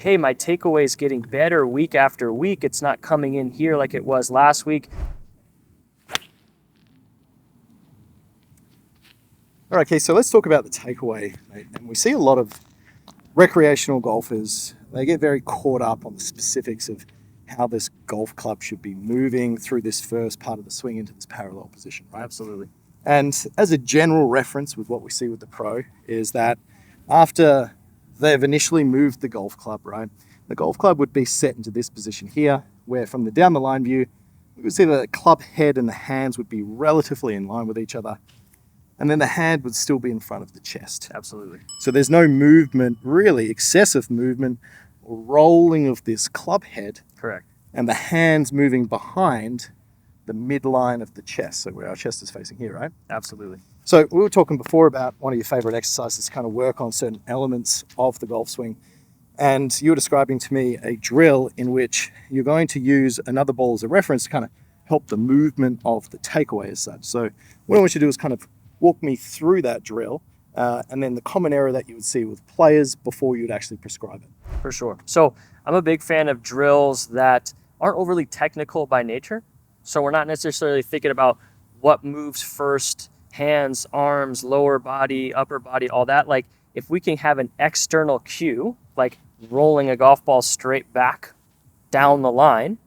hey, my takeaway is getting better week after week. It's not coming in here like it was last week. All right, Keith, so let's talk about the takeaway. And we see a lot of recreational golfers, they get very caught up on the specifics of how this golf club should be moving through this first part of the swing into this parallel position, right? Absolutely. And as a general reference with what we see with the pro is that after they've initially moved the golf club, right, the golf club would be set into this position here, where from the down the line view, we would see the club head and the hands would be relatively in line with each other. And then the hand would still be in front of the chest. Absolutely. So there's no movement, really excessive movement or rolling of this club head. Correct. And the hands moving behind the midline of the chest. So where our chest is facing here, right? Absolutely. So we were talking before about one of your favorite exercises to kind of work on certain elements of the golf swing. And you were describing to me a drill in which you're going to use another ball as a reference to kind of help the movement of the takeaway as such. So what I want you to do is kind of walk me through that drill and then the common error that you would see with players before you'd actually prescribe it. For sure. So I'm a big fan of drills that aren't overly technical by nature. So we're not necessarily thinking about what moves first, hands, arms, lower body, upper body, all that. Like if we can have an external cue, like rolling a golf ball straight back down the line,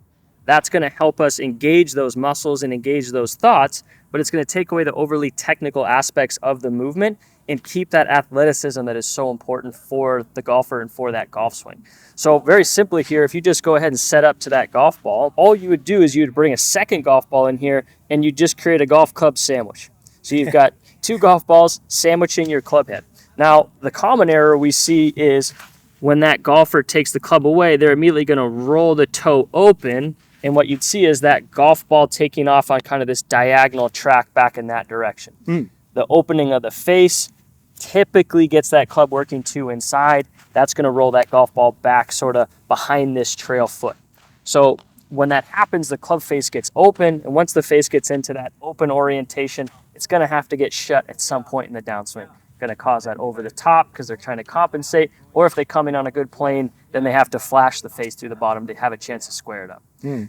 that's going to help us engage those muscles and engage those thoughts, but it's going to take away the overly technical aspects of the movement and keep that athleticism that is so important for the golfer and for that golf swing. So very simply here, if you just go ahead and set up to that golf ball, all you would do is you would bring a second golf ball in here and you just create a golf club sandwich. So you've got two golf balls sandwiching your club head. Now, the common error we see is when that golfer takes the club away, they're immediately going to roll the toe open. And what you'd see is that golf ball taking off on kind of this diagonal track back in that direction. The opening of the face typically gets that club working to inside. That's going to roll that golf ball back sort of behind this trail foot. So when that happens, the club face gets open. And once the face gets into that open orientation, it's going to have to get shut at some point in the downswing. Going to cause that over the top because they're trying to compensate. Or if they come in on a good plane, then they have to flash the face through the bottom to have a chance to square it up.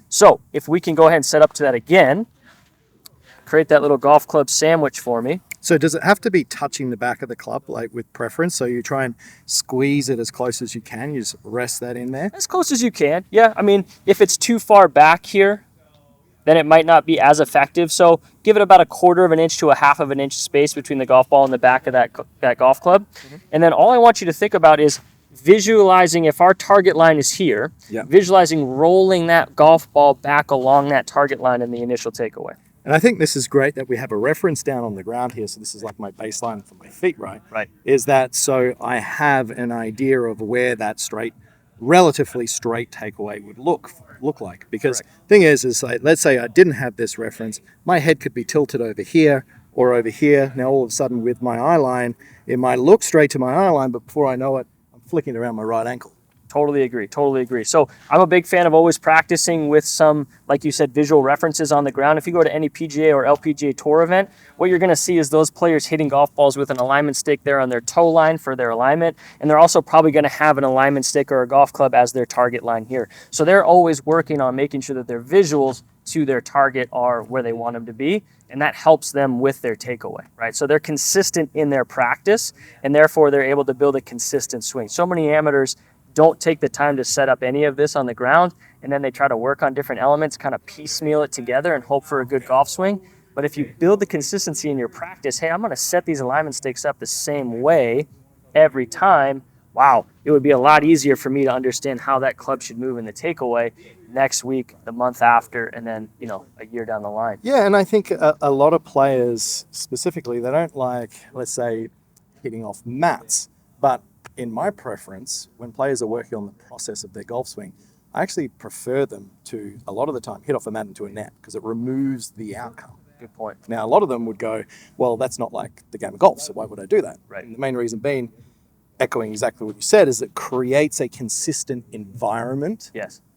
So if we can go ahead and set up to that again, create that little golf club sandwich for me. So does it have to be touching the back of the club, like with preference? So you try and squeeze it as close as you can. You just rest that in there? As close as you can. Yeah, I mean, if it's too far back here, then it might not be as effective. So give it about 1/4 of an inch to 1/2 of an inch space between the golf ball and the back of that golf club. And then all I want you to think about is visualizing, if our target line is here, visualizing rolling that golf ball back along that target line in the initial takeaway. And I think this is great that we have a reference down on the ground here. So this is like my baseline for my feet, right? Right. Is that so I have an idea of where that relatively straight takeaway would look like. Because thing is like, let's say I didn't have this reference, my head could be tilted over here or over here. Now all of a sudden with my eye line, it might look straight to my eye line, but before I know it, I'm flicking around my right ankle. Totally agree. So I'm a big fan of always practicing with some, like you said, visual references on the ground. If you go to any PGA or LPGA Tour event, what you're going to see is those players hitting golf balls with an alignment stick there on their toe line for their alignment. And they're also probably going to have an alignment stick or a golf club as their target line here. So they're always working on making sure that their visuals to their target are where they want them to be. And that helps them with their takeaway, right? So they're consistent in their practice, and therefore they're able to build a consistent swing. So many amateurs don't take the time to set up any of this on the ground, and then they try to work on different elements, kind of piecemeal it together and hope for a good golf swing. But if you build the consistency in your practice, hey, I'm going to set these alignment sticks up the same way every time, wow, it would be a lot easier for me to understand how that club should move in the takeaway next week, the month after, and then, a year down the line. Yeah, and I think a lot of players specifically, they don't like, let's say, hitting off mats, but in my preference, when players are working on the process of their golf swing, I actually prefer them to, a lot of the time, hit off a mat into a net because it removes the outcome. Good point. Now, a lot of them would go, well, that's not like the game of golf, so why would I do that? Right. And the main reason being, echoing exactly what you said, is it creates a consistent environment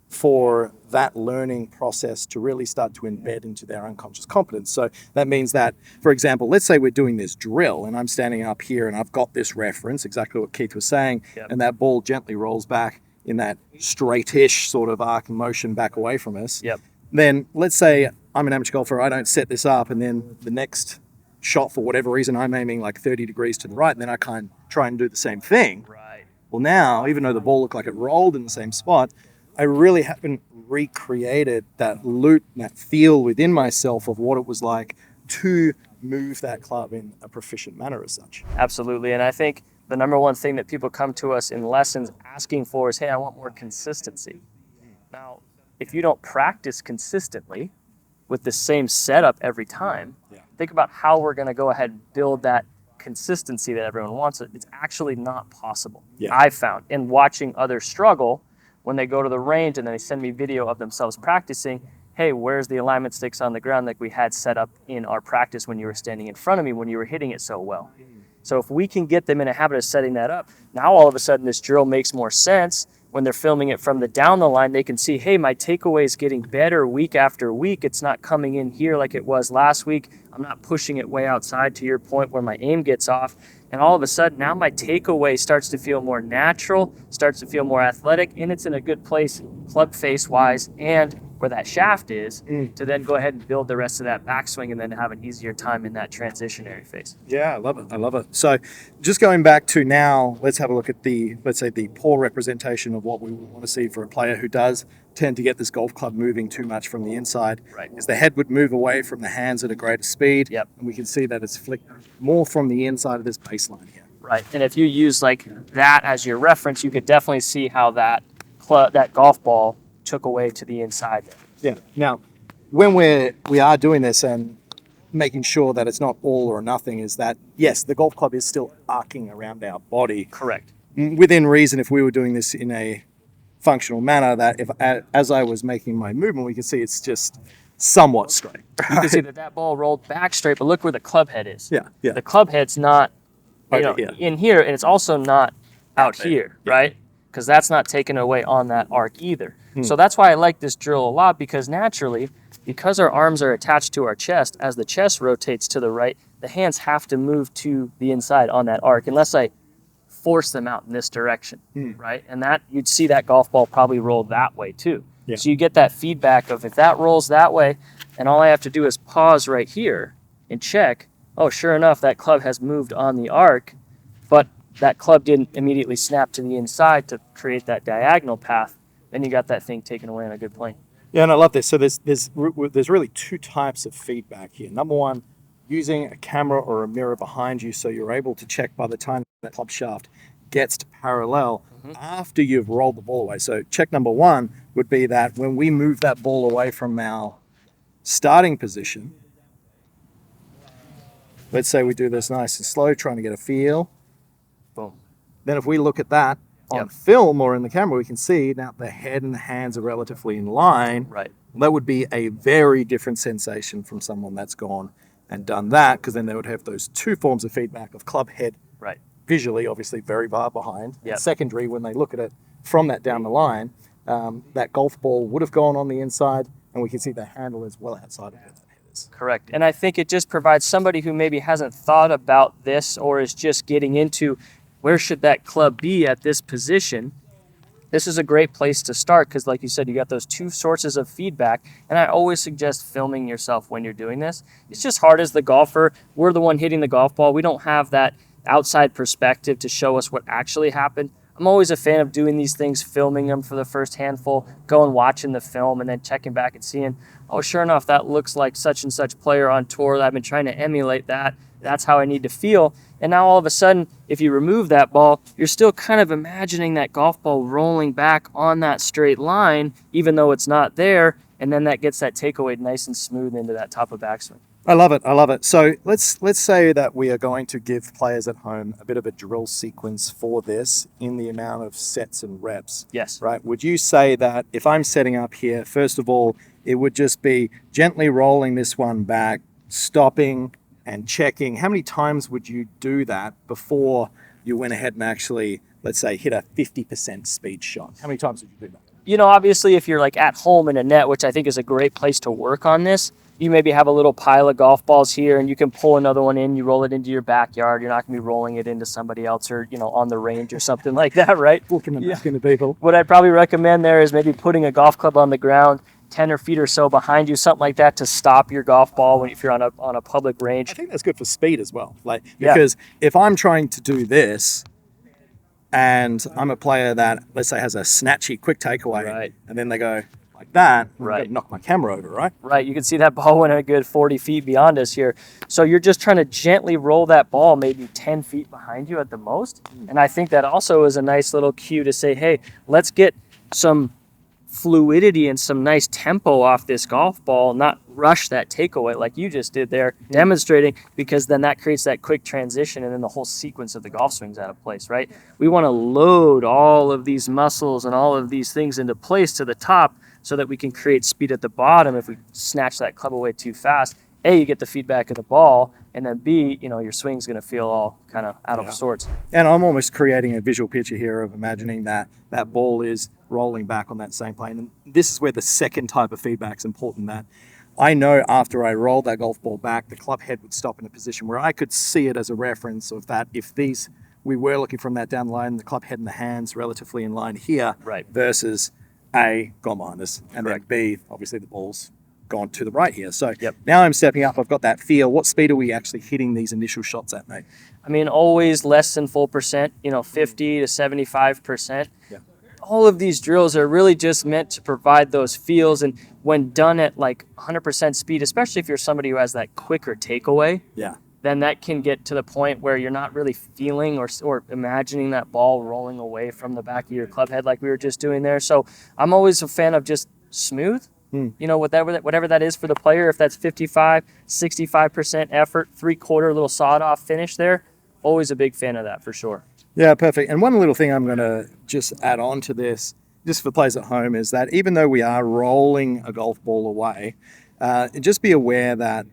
for that learning process to really start to embed into their unconscious competence. So that means that, for example, let's say we're doing this drill and I'm standing up here and I've got this reference, exactly what Keith was saying, and that ball gently rolls back in that straightish sort of arc motion back away from us. Yep. Then let's say I'm an amateur golfer, I don't set this up, and then the next shot, for whatever reason, I'm aiming like 30 degrees to the right, and then I kind of try and do the same thing. Right. Well, now, even though the ball looked like it rolled in the same spot, I really haven't recreated that loop, that feel within myself of what it was like to move that club in a proficient manner as such. Absolutely. And I think the number one thing that people come to us in lessons asking for is, hey, I want more consistency. Now, if you don't practice consistently with the same setup every time, think about how we're going to go ahead and build that consistency that everyone wants. It's actually not possible. I've found in watching others struggle when they go to the range and then they send me video of themselves practicing, hey, where's the alignment sticks on the ground like we had set up in our practice when you were standing in front of me when you were hitting it so well. So if we can get them in a habit of setting that up, now all of a sudden this drill makes more sense. When they're filming it from the down the line, they can see, hey, my takeaway is getting better week after week. It's not coming in here like it was last week. I'm not pushing it way outside to your point where my aim gets off. And all of a sudden, now my takeaway starts to feel more natural, starts to feel more athletic, and it's in a good place club face-wise and where that shaft is to then go ahead and build the rest of that backswing and then have an easier time in that transitionary phase. Yeah, I love it. I love it. So just going back to now, let's have a look at let's say the poor representation of what we want to see for a player who does tend to get this golf club moving too much from the inside. Right. Is the head would move away from the hands at a greater speed. Yep. And we can see that it's flicked more from the inside of this baseline here. Right. And if you use like that as your reference, you could definitely see how that golf ball took away to the inside. Yeah. Now, when we are doing this and making sure that it's not all or nothing, is that, yes, the golf club is still arcing around our body. Correct. Within reason, if we were doing this in a functional manner, that if as I was making my movement, we can see it's just somewhat straight. Right? You can see that ball rolled back straight, but look where the club head is. Yeah. The club head's not in here, and it's also not out here, right? Because that's not taken away on that arc either. So that's why I like this drill a lot, because naturally, because our arms are attached to our chest, as the chest rotates to the right, the hands have to move to the inside on that arc, unless I force them out in this direction, right? And that you'd see that golf ball probably roll that way too. Yeah. So you get that feedback of if that rolls that way, and all I have to do is pause right here and check, oh, sure enough, that club has moved on the arc, but that club didn't immediately snap to the inside to create that diagonal path. Then you got that thing taken away on a good plane. Yeah, and I love this. So there's really two types of feedback here. Number one, using a camera or a mirror behind you so you're able to check by the time that club shaft gets to parallel after you've rolled the ball away. So check number one would be that when we move that ball away from our starting position, let's say we do this nice and slow, trying to get a feel. Boom. Then if we look at that on film or in the camera, we can see now the head and the hands are relatively in line. Right. That would be a very different sensation from someone that's gone and done that, because then they would have those two forms of feedback of club head Right. visually, obviously very far behind. Yep. And secondary, when they look at it from that down the line, that golf ball would have gone on the inside, and we can see the handle is well outside of where that head is. Correct. And I think it just provides somebody who maybe hasn't thought about this or is just getting into where should that club be at this position. This is a great place to start because, like you said, you got those two sources of feedback. And I always suggest filming yourself when you're doing this. It's just hard as the golfer. We're the one hitting the golf ball. We don't have that outside perspective to show us what actually happened. I'm always a fan of doing these things, filming them for the first handful, going watching the film, and then checking back and seeing, oh, sure enough, that looks like such and such player on tour. I've been trying to emulate that. That's how I need to feel. And now all of a sudden, if you remove that ball, you're still kind of imagining that golf ball rolling back on that straight line, even though it's not there. And then that gets that takeaway nice and smooth into that top of backswing. I love it. I love it. So let's say that we are going to give players at home a bit of a drill sequence for this in the amount of sets and reps. Yes. Right. Would you say that if I'm setting up here, first of all, it would just be gently rolling this one back, stopping and checking? How many times would you do that before you went ahead and actually, let's say, hit a 50% speed shot? How many times would you do that? You know, obviously, if you're like at home in a net, which I think is a great place to work on this, you maybe have a little pile of golf balls here and you can pull another one in, you roll it into your backyard. You're not going to be rolling it into somebody else or, on the range or something like that, right? Looking them back into people. What I'd probably recommend there is maybe putting a golf club on the ground 10 or feet or so behind you, something like that, to stop your golf ball if you're on a public range. I think that's good for speed as well. Because if I'm trying to do this and I'm a player that, let's say, has a snatchy quick takeaway, right, and then they go like that, right, I'm gonna knock my camera over, right? Right. You can see that ball went a good 40 feet beyond us here. So you're just trying to gently roll that ball maybe 10 feet behind you at the most. And I think that also is a nice little cue to say, hey, let's get some fluidity and some nice tempo off this golf ball, not rush that takeaway like you just did there, demonstrating, because then that creates that quick transition and then the whole sequence of the golf swing's out of place, right? We want to load all of these muscles and all of these things into place to the top so that we can create speed at the bottom. If we snatch that club away too fast, A, you get the feedback of the ball, and then B, your swing's going to feel all kind of out of sorts. And I'm almost creating a visual picture here of imagining that ball is rolling back on that same plane. And this is where the second type of feedback is important, that I know after I rolled that golf ball back, the club head would stop in a position where I could see it as a reference of that if we were looking from that down the line, the club head and the hands relatively in line here, right, versus A, gone behind us, and then B, obviously the ball's gone to the right here. So yep, now I'm stepping up, I've got that feel. What speed are we actually hitting these initial shots at, mate? I mean, always less than full percent, 50 to 75%. Yeah. All of these drills are really just meant to provide those feels, and when done at like 100% speed, especially if you're somebody who has that quicker takeaway, then that can get to the point where you're not really feeling or imagining that ball rolling away from the back of your club head like we were just doing there. So I'm always a fan of just smooth, whatever that is for the player. If that's 55, 65% effort, 3/4 little sawed-off finish there, always a big fan of that for sure. Yeah, perfect. And one little thing I'm going to just add on to this, just for players at home, is that even though we are rolling a golf ball away, just be aware that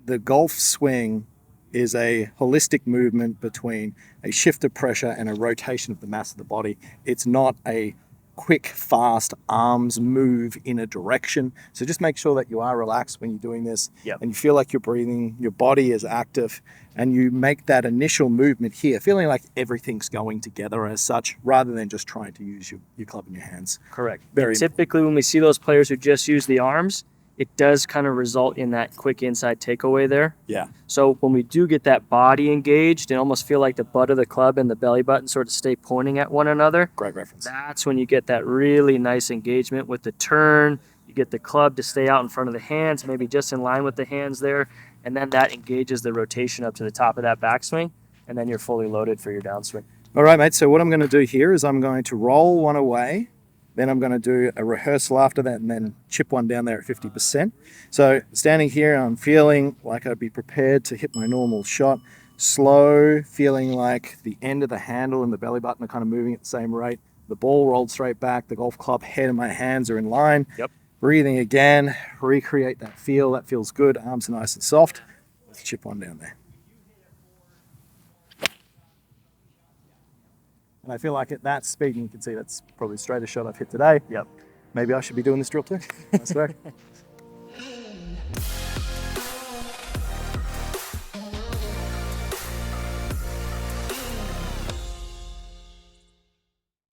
the golf swing is a holistic movement between a shift of pressure and a rotation of the mass of the body. It's not a quick, fast arms move in a direction. So just make sure that you are relaxed when you're doing this, and you feel like you're breathing, your body is active, and you make that initial movement here, feeling like everything's going together as such, rather than just trying to use your club in your hands. Correct. Typically, when we see those players who just use the arms, it does kind of result in that quick inside takeaway there. Yeah. So when we do get that body engaged and almost feel like the butt of the club and the belly button sort of stay pointing at one another. Great reference. That's when you get that really nice engagement with the turn. You get the club to stay out in front of the hands, maybe just in line with the hands there. And then that engages the rotation up to the top of that backswing. And then you're fully loaded for your downswing. All right, mate. So what I'm going to do here is I'm going to roll one away. Then I'm going to do a rehearsal after that and then chip one down there at 50%. So standing here, I'm feeling like I'd be prepared to hit my normal shot. Slow, feeling like the end of the handle and the belly button are kind of moving at the same rate. The ball rolled straight back. The golf club head and my hands are in line. Yep. Breathing again. Recreate that feel. That feels good. Arms are nice and soft. Let's chip one down there. And I feel like at that speed, and you can see that's probably the straightest shot I've hit today. Yep. Maybe I should be doing this drill too. Nice work.